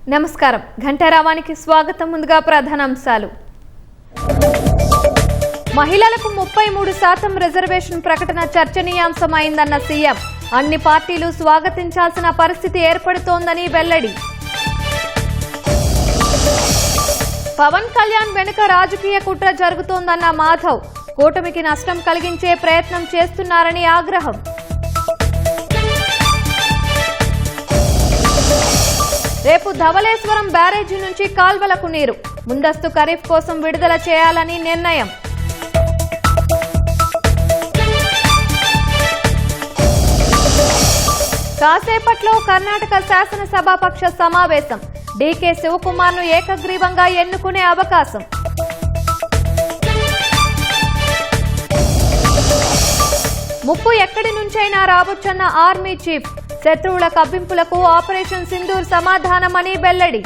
నమస్కారం. ఘంటారావానికి స్వాగతం. ముందుగా ప్రధానాంశాలు. మహిళలకు 33% రిజర్వేషన్ ప్రకటన చర్చనీయాంశమైందన్న సీఎం. అన్ని పార్టీలు స్వాగతించాల్సిన పరిస్థితి ఏర్పడుతోందని వెల్లడి. పవన్ కళ్యాణ్ వెనుక రాజకీయ కుట్ర జరుగుతోందన్న మాధవ్. కూటమికి నష్టం కలిగించే ప్రయత్నం చేస్తున్నారని ఆగ్రహం. రేపు ధవళేశ్వరం బ్యారేజీ నుంచి కాల్వలకు నీరు. ముందస్తు ఖరీఫ్ కోసం విడుదల చేయాలని నిర్ణయం. కాసేపట్లో కర్ణాటక శాసనసభాపక్ష సమావేశం. డీకే శివకుమార్ ను ఏకగ్రీవంగా ఎన్నుకునే అవకాశం. ముప్పు ఎక్కడి నుంచైనా రావచ్చన్న ఆర్మీ చీఫ్. శత్రువుల కవ్వింపులకు ఆపరేషన్ సింధూర్ సమాధానమని వెల్లడి.